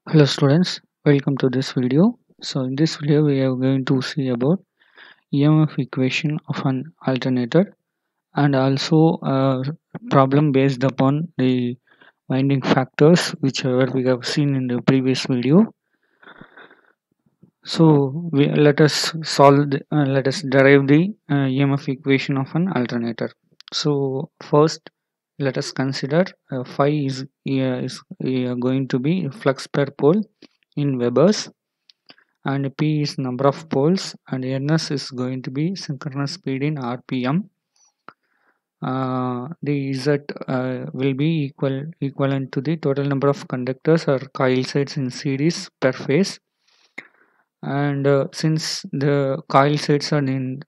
Hello students, welcome to this video. So in this video we are going to see about EMF equation of an alternator and also a problem based upon the winding factors whichever we have seen in the previous video. So let us derive the EMF equation of an alternator. So first let us consider phi is going to be flux per pole in Webers, and P is number of poles, and Ns is going to be synchronous speed in RPM. The Z will be equivalent to the total number of conductors or coil sides in series per phase. And since the coil sides are in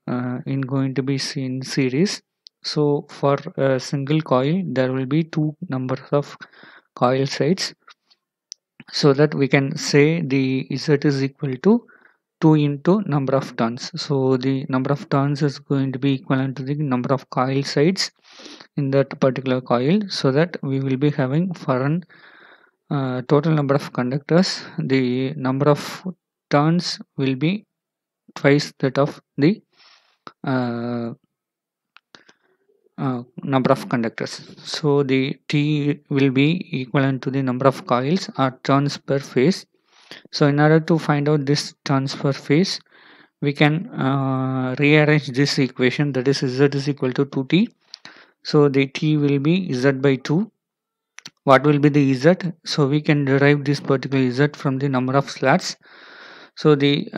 going to be in series, so for a single coil there will be two numbers of coil sides, so that we can say the Z is equal to 2 into number of turns. So the number of turns is going to be equivalent to the number of coil sides in that particular coil, so that we will be having for an total number of conductors, the number of turns will be twice that of the uh, number of conductors. So the T will be equivalent to the number of coils or turns per phase. So in order to find out this turns per phase, we can rearrange this equation, that is Z is equal to 2t. So the T will be Z by 2. What will be the Z? So we can derive this particular Z from the number of slats. So the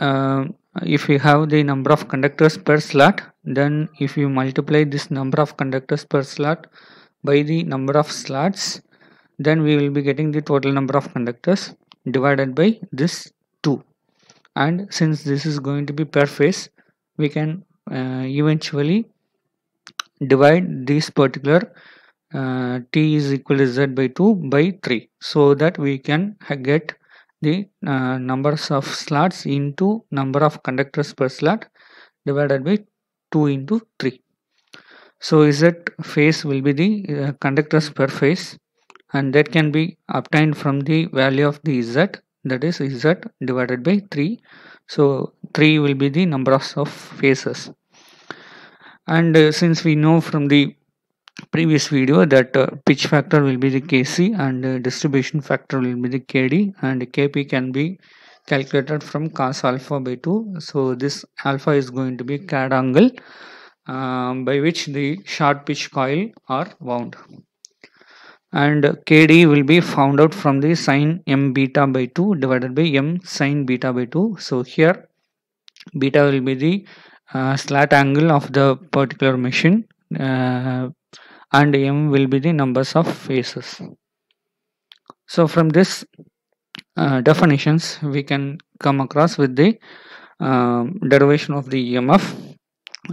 if we have the number of conductors per slot, then if you multiply this number of conductors per slot by the number of slots, then we will be getting the total number of conductors divided by this 2. And since this is going to be per phase, we can eventually divide this particular T is equal to Z by 2 by 3, so that we can get the numbers of slots into number of conductors per slot divided by 2 into 3. So Z phase will be the conductors per phase, and that can be obtained from the value of the Z, that is Z divided by 3. So 3 will be the number of phases. And since we know from the previous video that pitch factor will be the Kc and distribution factor will be the Kd, and Kp can be calculated from cos alpha by 2. So this alpha is going to be CAD angle by which the short pitch coil are wound, and Kd will be found out from the sine m beta by 2 divided by m sine beta by 2. So here beta will be the slat angle of the particular machine, and m will be the numbers of phases. So from this definitions we can come across with the derivation of the EMF.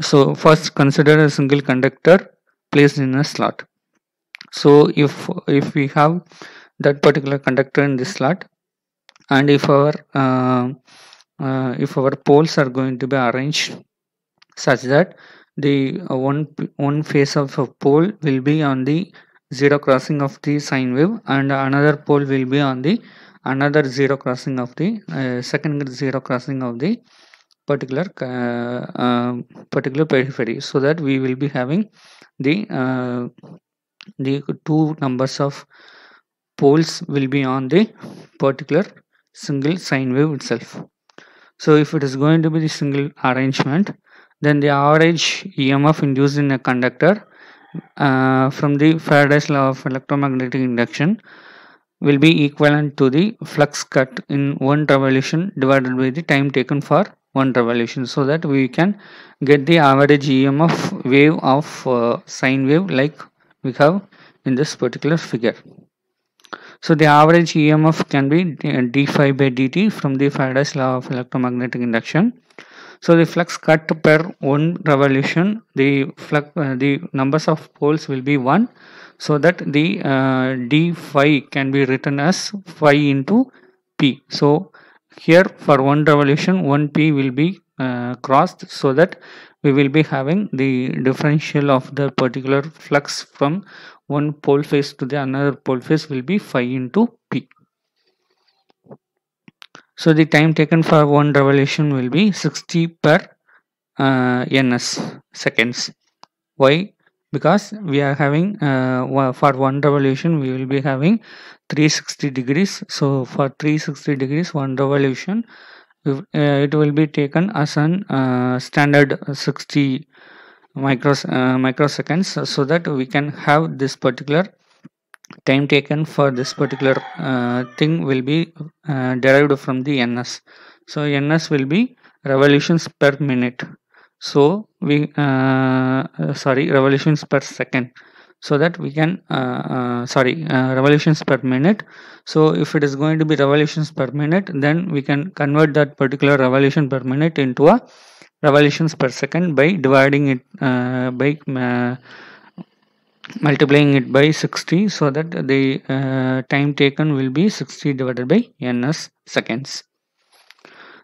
So first consider a single conductor placed in a slot. So if we have that particular conductor in this slot, and if our poles are going to be arranged such that the one face of a pole will be on the zero crossing of the sine wave, and another pole will be on the another zero crossing of the second zero crossing of the particular particular periphery, so that we will be having the two numbers of poles will be on the particular single sine wave itself. So if it is going to be the single arrangement, then the average EMF induced in a conductor from the Faraday's law of electromagnetic induction will be equivalent to the flux cut in one revolution divided by the time taken for one revolution, so that we can get the average EMF wave of sine wave like we have in this particular figure. So the average EMF can be d phi by dt from the Faraday's law of electromagnetic induction. So the flux cut per one revolution, the numbers of poles will be 1, so that the d phi can be written as phi into p. So here for one revolution 1p will be crossed, so that we will be having the differential of the particular flux from one pole phase to the another pole phase will be phi into p. So the time taken for one revolution will be 60 per ns seconds. Why? Because we are having for one revolution we will be having 360 degrees. So for 360 degrees one revolution, it will be taken as an standard 60 microseconds, so that we can have this particular time taken for this particular thing will be derived from the ns. So ns will be revolutions per minute. So we sorry, revolutions per second, so that we can revolutions per minute. So if it is going to be revolutions per minute, then we can convert that particular revolution per minute into a revolutions per second by dividing it by multiplying it by 60, so that the time taken will be 60 divided by ns seconds.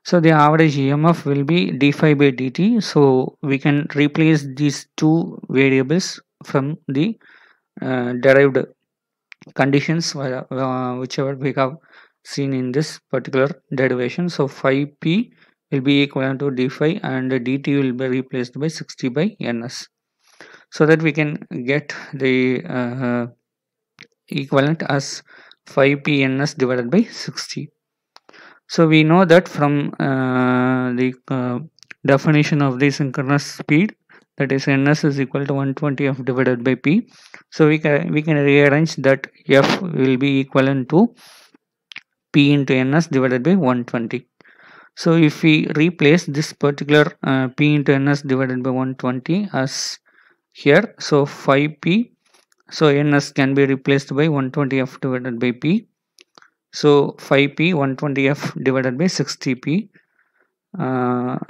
So the average emf will be d phi by dt. So we can replace these two variables from the derived conditions whichever we have seen in this particular derivation. So phi p will be equivalent to d phi, and dt will be replaced by 60 by ns, so that we can get the equivalent as 5 pns divided by 60. So we know that from the definition of the synchronous speed, that is ns is equal to 120 f divided by p. So we can rearrange that f will be equivalent to p into ns divided by 120. So if we replace this particular p into ns divided by 120 as here, so 5p, so ns can be replaced by 120f divided by p. So 5p 120f divided by 60p,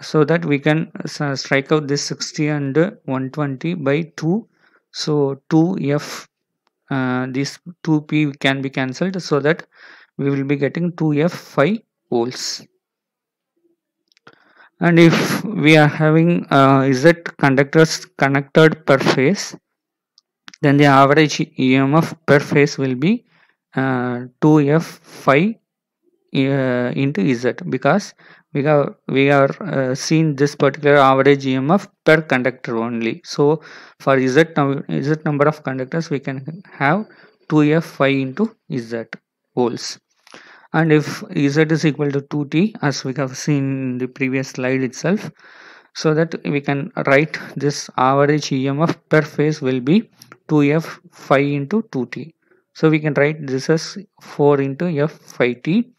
so that we can strike out this 60 and 120 by 2. So 2f, this 2p can be cancelled, so that we will be getting 2f 5 volts. And if we are having z conductors connected per phase, then the average emf per phase will be 2f 5 into z, because we are seen this particular average emf per conductor only. So for z number of conductors, we can have 2f 5 into z volts. And if z is equal to 2t, as we have seen in the previous slide itself, so that we can write this average emf per phase will be 2f 5 into 2t. So we can write this as 4 into f 5t.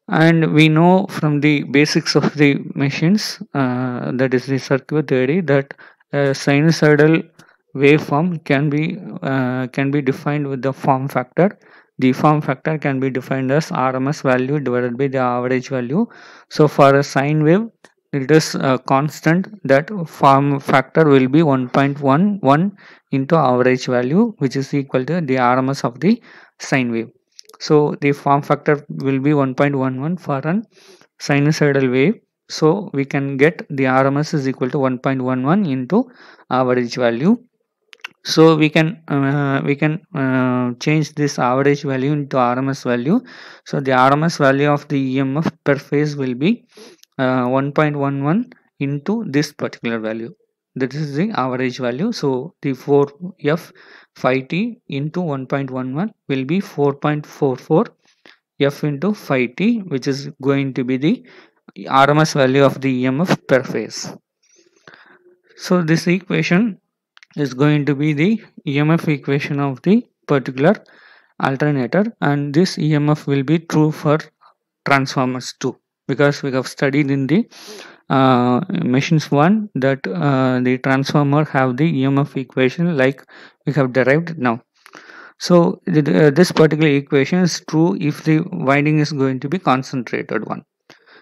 And we know from the basics of the machines, that is the circuit theory, that a sinusoidal waveform can be defined with the form factor. The form factor can be defined as RMS value divided by the average value. So for a sine wave, it is a constant, that form factor will be 1.11 into average value, which is equal to the RMS of the sine wave. So the form factor will be 1.11 for an sinusoidal wave. So we can get the RMS is equal to 1.11 into average value. So we can change this average value into RMS value. So the RMS value of the EMF per phase will be 1.11 into this particular value. That is the average value. So the 4f 5t into 1.11 will be 4.44 f into 5t, which is going to be the RMS value of the EMF per phase. So this equation is going to be the EMF equation of the particular alternator, and this EMF will be true for transformers too, because we have studied in the machines 1 that the transformer have the EMF equation like we have derived now. So this particular equation is true if the winding is going to be concentrated one.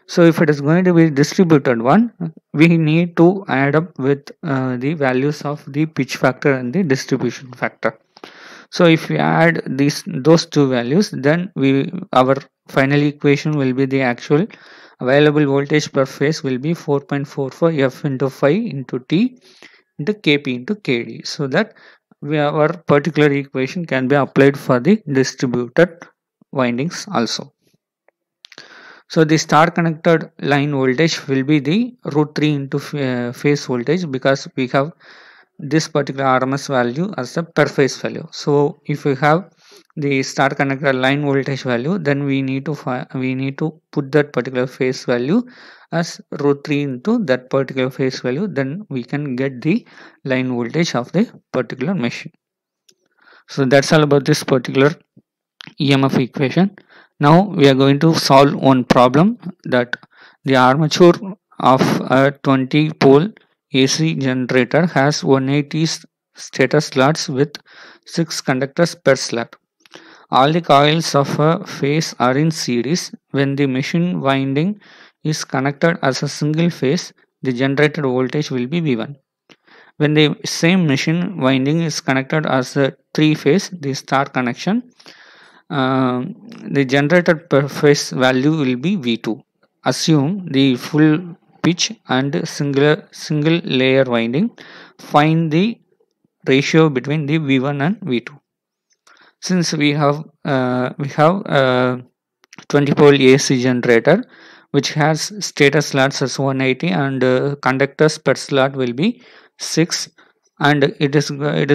So if it is going to be distributed one, we need to add up with the values of the pitch factor and the distribution factor. So if we add those two values, then our final equation will be the actual available voltage per phase will be 4.44 f into 5 into t into kp into kd, so that our particular equation can be applied for the distributed windings also. So the star connected line voltage will be the root 3 into phase voltage, because we have this particular RMS value as a per phase value. So if we have the star connected line voltage value, then we need to put that particular phase value as root 3 into that particular phase value. Then we can get the line voltage of the particular machine. So that's all about this particular EMF equation. Now we are going to solve one problem, that the armature of a 20 pole AC generator has 180 stator slots with 6 conductors per slot. All the coils of a phase are in series. When the machine winding is connected as a single phase, the generated voltage will be V1. When the same machine winding is connected as a three phase, the star connection, the generated per phase value will be V2. Assume the full pitch and single layer winding. Find the ratio between the V1 and V2. Since we have a 20 pole AC generator which has stator slots as 180 and conductors per slot will be 6, and it is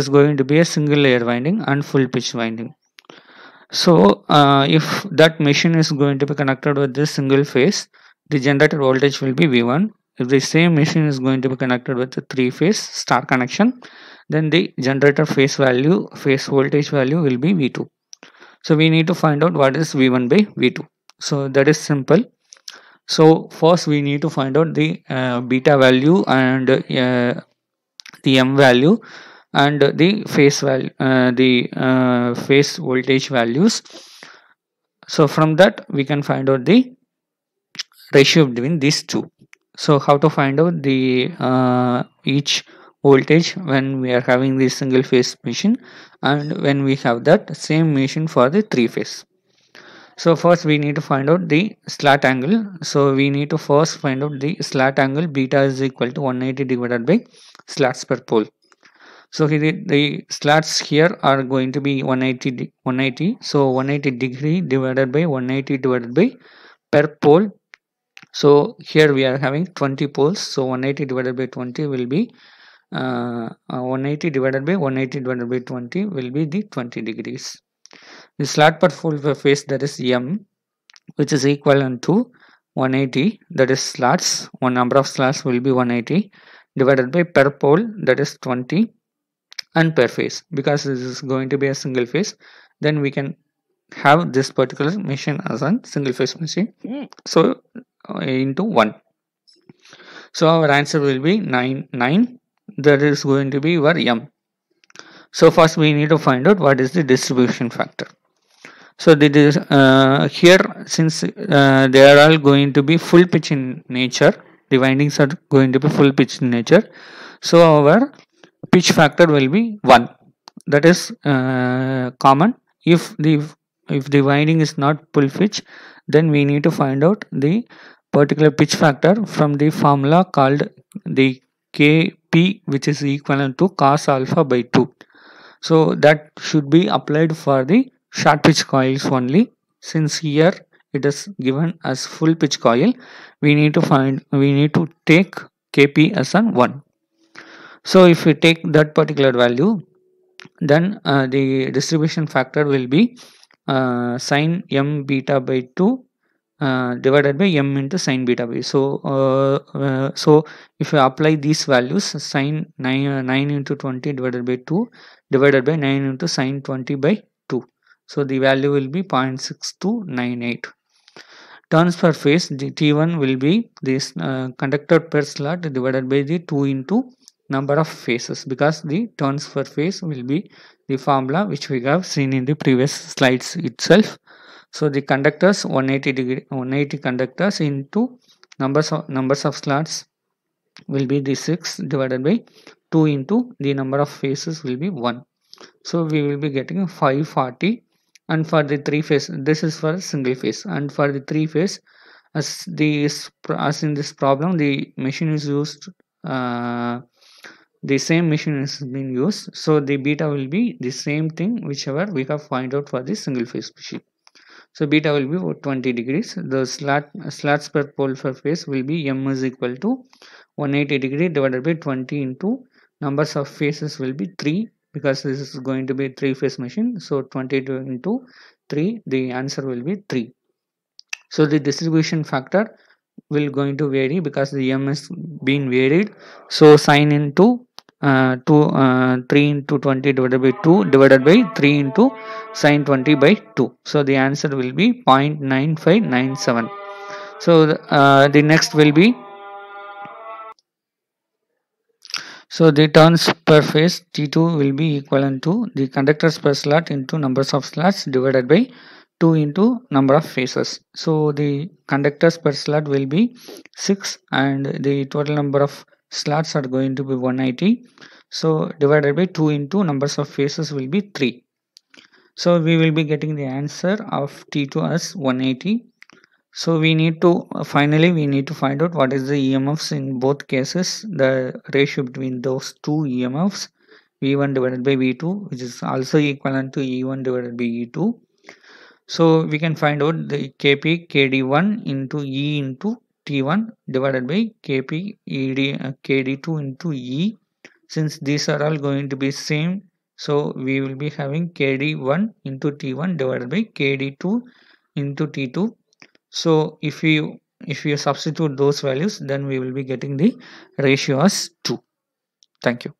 going to be a single layer winding and full pitch winding. So if that machine is going to be connected with this single phase, the generated voltage will be V1. If the same machine is going to be connected with the three phase star connection, then the generator phase voltage value will be V2. So we need to find out what is V1 by V2. So that is simple. So first we need to find out the beta value and the M value and the phase value, the phase voltage values. So from that we can find out the ratio between these two. So how to find out the each voltage when we are having the single phase machine and when we have that same machine for the three phase. So first we need to find out the slat angle. So we need to first find out the slat angle. Beta is equal to 180 divided by slats per pole. So the slats here are going to be 180. So 180 degree divided by 180 divided by per pole. So here we are having 20 poles. So 180 divided by 20 will be 180 divided by 180 divided by 20 will be the 20 degrees. The slat per pole phase, that is M, which is equivalent to 180, that is slats. One number of slats will be 180 divided by per pole, that is 20, and per phase, because this is going to be a single phase, then we can have this particular machine as a single phase machine. So into 1. So our answer will be 9. That is going to be our M. So first we need to find out what is the distribution factor. So here, since they are all going to be full pitch in nature, the windings are going to be full pitch in nature, so our pitch factor will be 1. That is common. If the winding is not full pitch, then we need to find out the particular pitch factor from the formula called the Kp, which is equivalent to cos alpha by 2. So that should be applied for the short pitch coils only. Since here it is given as full pitch coil, we need to take Kp as an 1. So if we take that particular value, then the distribution factor will be sine m beta by 2 divided by m into sine beta by. So if we apply these values, sine 9 into 20 divided by 2 divided by 9 into sine 20 by 2. So the value will be 0.6298. Turns per phase, the T1 will be this conductor per slot divided by the 2 into number of phases, because the turns per phase will be the formula which we have seen in the previous slides itself. So the conductors, 180 conductors into numbers of slots will be the 6 divided by 2 into the number of phases will be 1. So we will be getting 540. And for the three phase, this is for single phase, and for the three phase, as in this problem, the machine is used, the same machine is being used, so the beta will be the same thing whichever we have find out for the single phase machine. So beta will be 20 degrees. The slats per pole per phase will be m is equal to 180 degree divided by 20 into numbers of phases will be 3, because this is going to be 3-phase machine. So 22 into 3, the answer will be 3. So the distribution factor will going to vary because the m is being varied. So sin into 3 into 20 divided by 2 divided by 3 into sin 20 by 2. So the answer will be 0.9597. So the next will be, so the turns per phase T2 will be equivalent to the conductors per slot into numbers of slots divided by 2 into number of phases. So the conductors per slot will be 6 and the total number of slots are going to be 180. So divided by 2 into numbers of phases will be 3. So we will be getting the answer of T2 as 180. So we need to finally we need to find out what is the EMFs in both cases, the ratio between those two EMFs, V1 divided by V2, which is also equivalent to E1 divided by E2. So we can find out the Kp Kd1 into E into T1 divided by Kp Kd2 into E. Since these are all going to be same, so we will be having Kd1 into T1 divided by Kd2 into T2. So if you substitute those values, then we will be getting the ratio as 2. Thank you.